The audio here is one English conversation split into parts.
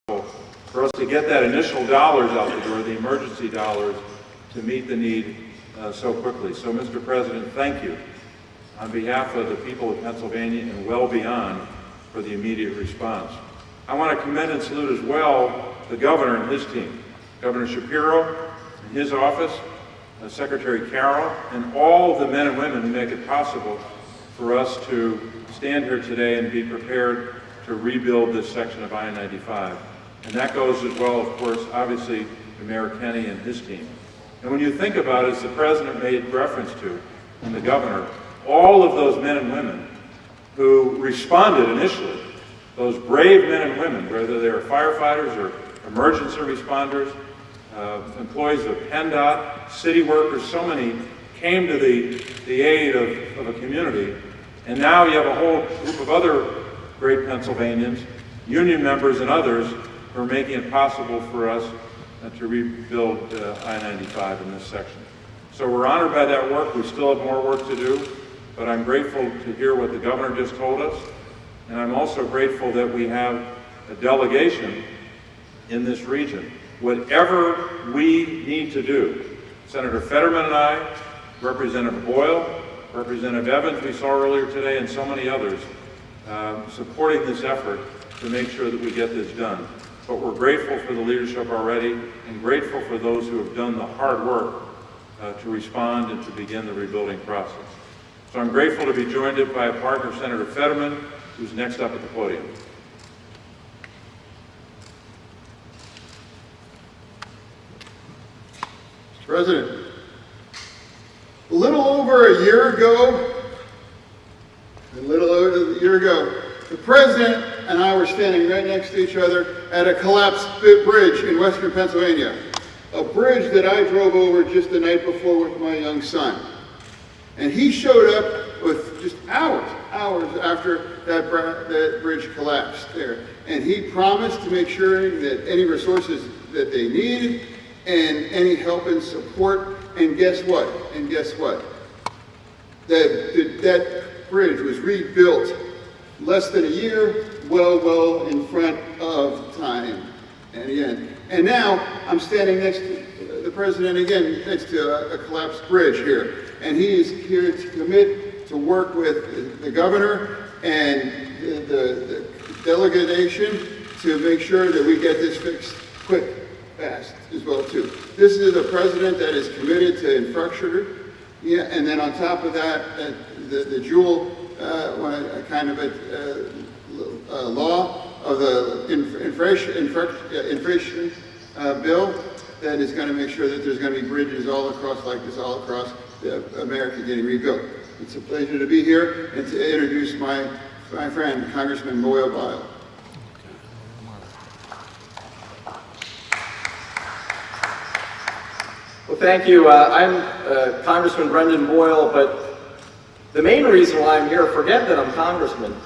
for us to get that initial dollars out the door, the emergency dollars, to meet the need so quickly. So, Mr. President, thank you on behalf of the people of Pennsylvania and well beyond for the immediate response. I want to commend and salute as well the governor and his team, Governor Shapiro and his office, Secretary Carroll, and all of the men and women who make it possible for us to stand here today and be prepared to rebuild this section of I-95. And that goes as well, of course, obviously, to Mayor Kenney and his team. And when you think about it, as the President made reference to, and the Governor, all of those men and women who responded initially, those brave men and women, whether they're firefighters or emergency responders, employees of PennDOT, city workers, so many came to the aid of a community. And now you have a whole group of other great Pennsylvanians, union members and others, who are making it possible for us to rebuild I-95 in this section. So we're honored by that work. We still have more work to do, but I'm grateful to hear what the governor just told us. And I'm also grateful that we have a delegation in this region. Whatever we need to do, Senator Fetterman and I, Representative Boyle, Representative Evans we saw earlier today, and so many others, supporting this effort to make sure that we get this done. But we're grateful for the leadership already and grateful for those who have done the hard work to respond and to begin the rebuilding process. So I'm grateful to be joined by a partner, Senator Fetterman, who's next up at the podium. Mr. President, a little over a year ago, the President and I were standing right next to each other at a collapsed bridge in western Pennsylvania, a bridge that I drove over just the night before with my young son. And he showed up with just hours after that bridge collapsed there. And he promised to make sure that any resources that they needed and any help and support. And guess what? That bridge was rebuilt less than a year, well in front of time. And now I'm standing next to the President again, next to a collapsed bridge here. And he is here to commit to work with the governor and the delegation to make sure that we get this fixed quick, fast as well too. This is a president that is committed to infrastructure, and then on top of that, the dual kind of law of the inflation bill that is going to make sure that there's going to be bridges all across like this, all across America getting rebuilt. It's a pleasure to be here and to introduce my friend, Congressman Boyle. Well, thank you. I'm Congressman Brendan Boyle, but the main reason why I'm here, forget that I'm Congressman.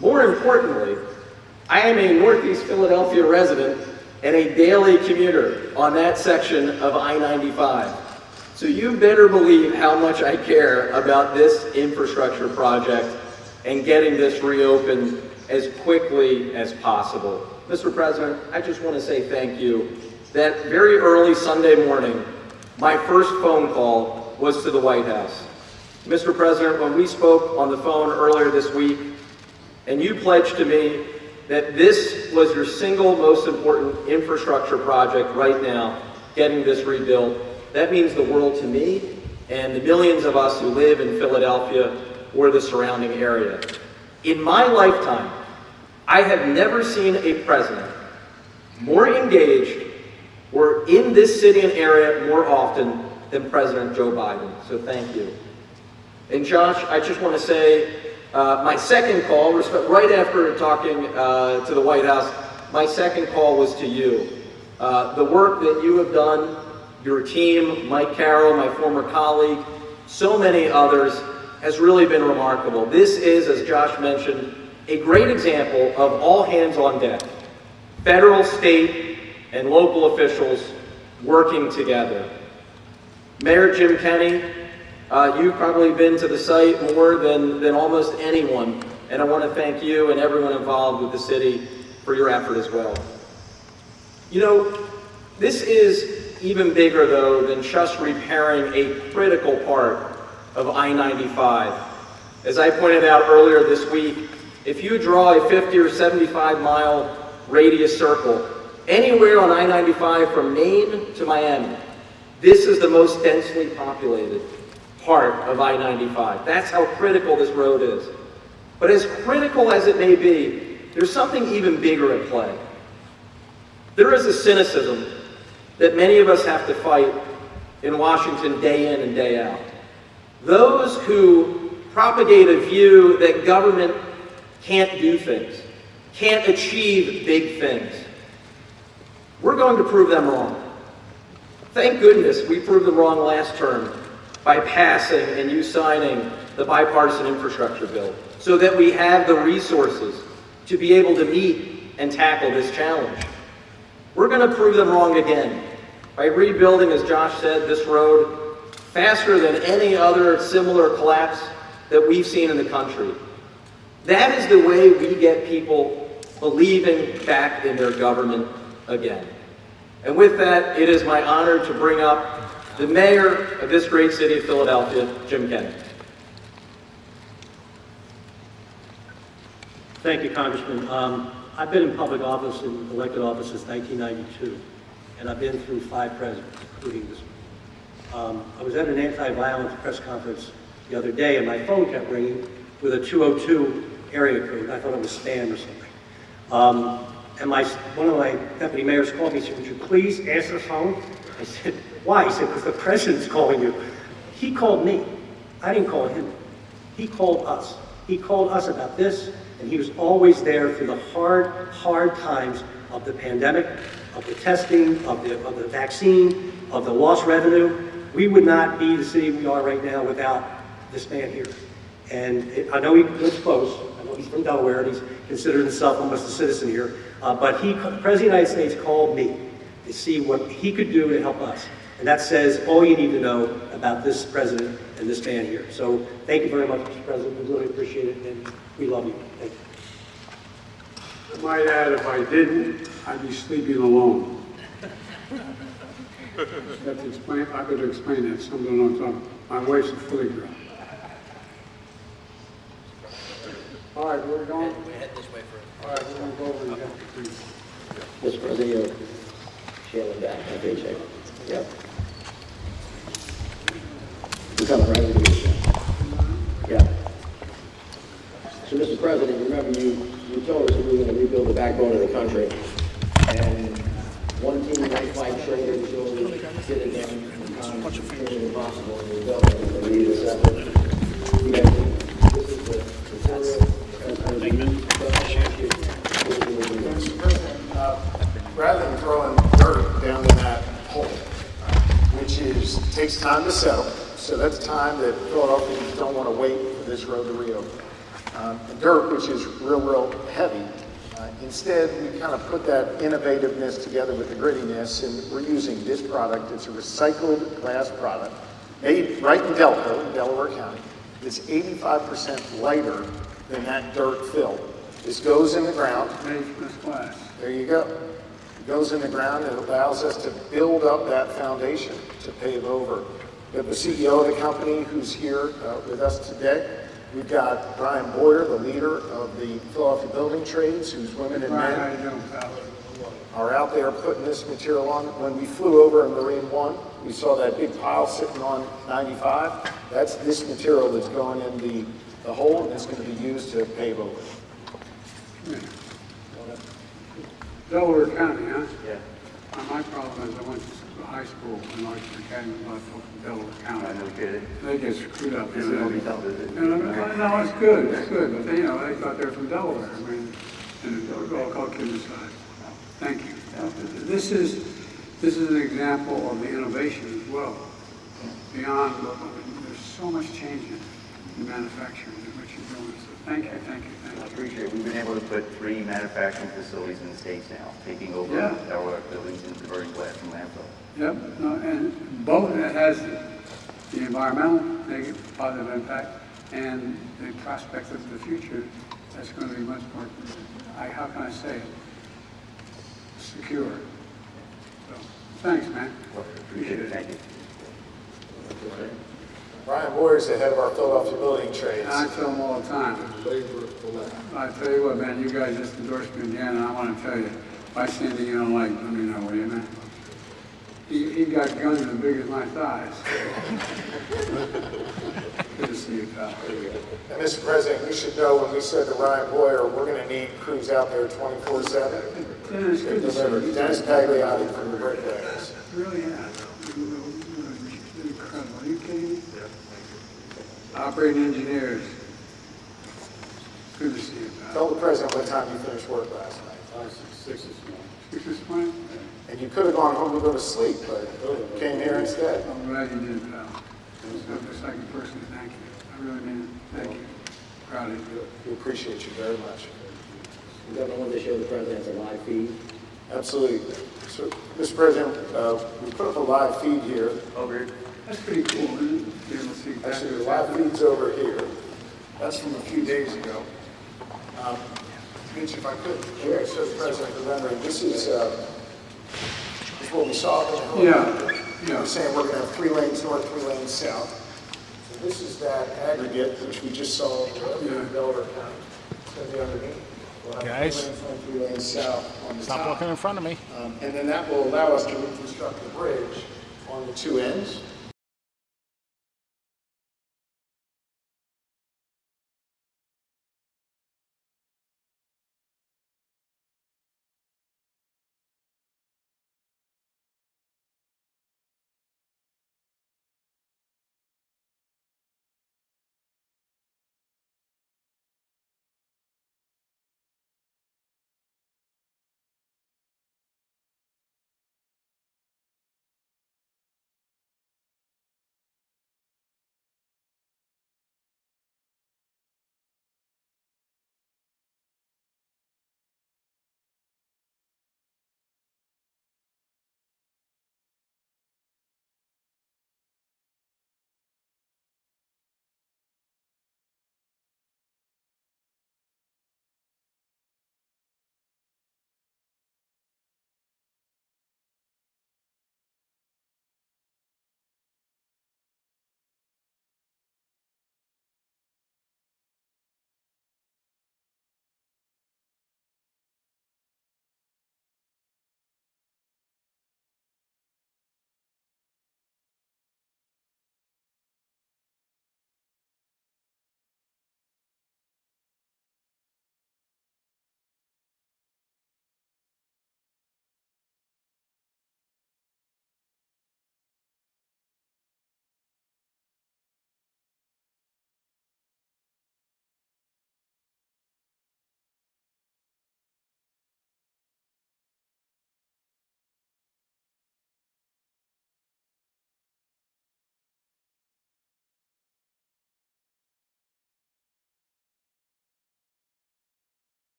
More importantly, I am a Northeast Philadelphia resident and a daily commuter on that section of I-95. So you better believe how much I care about this infrastructure project and getting this reopened as quickly as possible. Mr. President, I just want to say thank you. That very early Sunday morning, my first phone call was to the White House. Mr. President, when we spoke on the phone earlier this week, and you pledged to me that this was your single most important infrastructure project right now, getting this rebuilt, that means the world to me and the millions of us who live in Philadelphia or the surrounding area. In my lifetime, I have never seen a president more engaged or in this city and area more often than President Joe Biden. So thank you. And Josh, I just want to say, my second call, right after talking to the White House, my second call was to you. The work that you have done, your team, Mike Carroll, my former colleague, so many others, has really been remarkable. This is, as Josh mentioned, a great example of all hands on deck. Federal, state, and local officials working together. Mayor Jim Kenney, you've probably been to the site more than almost anyone, and I want to thank you and everyone involved with the city for your effort as well. You know, this is even bigger, though, than just repairing a critical part of I-95. As I pointed out earlier this week, if you draw a 50 or 75 mile radius circle anywhere on I-95 from Maine to Miami, this is the most densely populated part of I-95. That's how critical this road is. But as critical as it may be, there's something even bigger at play. There is a cynicism that many of us have to fight in Washington day in and day out. Those who propagate a view that government can't do things, can't achieve big things. We're going to prove them wrong. Thank goodness we proved them wrong last term by passing and you signing the bipartisan infrastructure bill so that we have the resources to be able to meet and tackle this challenge. We're going to prove them wrong again by rebuilding, as Josh said, this road faster than any other similar collapse that we've seen in the country. That is the way we get people believing back in their government again. And with that, it is my honor to bring up the mayor of this great city of Philadelphia, Jim Kennedy. Thank you, Congressman. I've been in public office, in elected office since 1992, and I've been through 5 presidents, including this one. I was at an anti-violence press conference the other day, and my phone kept ringing with a 202 area code. I thought it was spam or something. And one of my deputy mayors called me and said, "Would you please answer the phone?" I said, "Why?" He said, "Because the president's calling you." He called me. I didn't call him. He called us. He called us about this, and he was always there through the hard times of the pandemic, of the testing, of the vaccine, of the lost revenue. We would not be the city we are right now without this man here. And I know he lives close. I know he's from Delaware, and he's considered himself almost a citizen here. But the President of the United States called me to see what he could do to help us. And that says all you need to know about this president and this man here. So thank you very much, Mr. President. We really appreciate it, and we love you. Thank you. I might add, if I didn't, I'd be sleeping alone. I got to explain that. Something on top. My wife's a Philly girl. All right, we're going. We head this way first. All right, we're going to go over and get the things. Mr. President, you're scaling back my paycheck. Yep. We're coming right into this. Yeah. So, Mr. President, remember you told us that we were going to rebuild the backbone of the country. And one team might fight shoulder to shoulder, get it done. Sometimes it's impossible to rebuild it. We need this effort. This is the material. Rather than throwing dirt down in that hole, which takes time to settle, so that's time that Philadelphians don't want to wait for this road to reopen. Dirt, which is real heavy, instead we kind of put that innovativeness together with the grittiness, and we're using this product. It's a recycled glass product made right in Delaware County. It's 85% lighter than that dirt fill. This goes in the ground. Made from this glass. There you go. It goes in the ground and it allows us to build up that foundation to pave over. We have the CEO of the company who's here with us today. We've got Brian Boyer, the leader of the Philadelphia Building Trades, whose women and Brian, how men you doing, pal? are out there putting this material on. When we flew over in Marine One, we saw that big pile sitting on 95. That's this material that's going in the hole, and it's going to be used to pave over. Delaware County, huh? Yeah. My problem is I went to high school in Archer Academy, a lot of folks from Delaware County. No kidding. They get screwed up. This is what we thought, is it? No, it's good, but they thought they were from Delaware. I mean, and it was all called kidding aside. Thank you. This is an example of the innovation as well. Beyond, there's so much change in manufacturing that what you're doing. So thank you. I appreciate it. We've been able to put 3 manufacturing facilities in the States now, taking over our buildings and converting glass from landfill. Yep, no, and both it has the environmental negative, positive impact, and the prospect of the future that's going to be much more, how can I say it, secure. Thanks, man. Appreciate it, thank you. Brian Boyer is the head of our Philadelphia building trades. I tell him all the time. I tell you what, man, you guys just endorsed me again, and I want to tell you, if I see anything you don't like, let me know, will you, man? He got guns as big as my thighs. Good to see you, pal. And Mr. President, you should know when we said to Ryan Boyer, we're going to need crews out there 24/7. Dennis, good to see you. Dennis Pagliati from the Bricklayers. Really has. Incredible. Are you kidding me? Operating engineers. Good to see you, pal. Tell the President what time you finished work last night. 6 this morning? And you could have gone home to go to sleep, but came here instead. I'm glad you did, pal. Just like a person, thank you. I really mean it. Thank you. Proud of you. We appreciate you very much. Governor, wanted to show the president a live feed. Absolutely. So, Mr. President, we put up a live feed here. Over. That's pretty cool, isn't it? Be able to see exactly Actually, the what's live happening. feed's over here. That's from a few days ago. Mitch, if I could, sure. Show the President the rendering. This is what we saw in the helicopter. Yeah. We're saying we're going to have 3 lanes north, 3 lanes south. So this is that aggregate, which we just saw in Delaware County. It's going to be underneath. We'll have Guys, 3 lanes north, 3 lanes south on the stop top. walking in front of me. And then that will allow us to reconstruct the bridge on the 2 ends.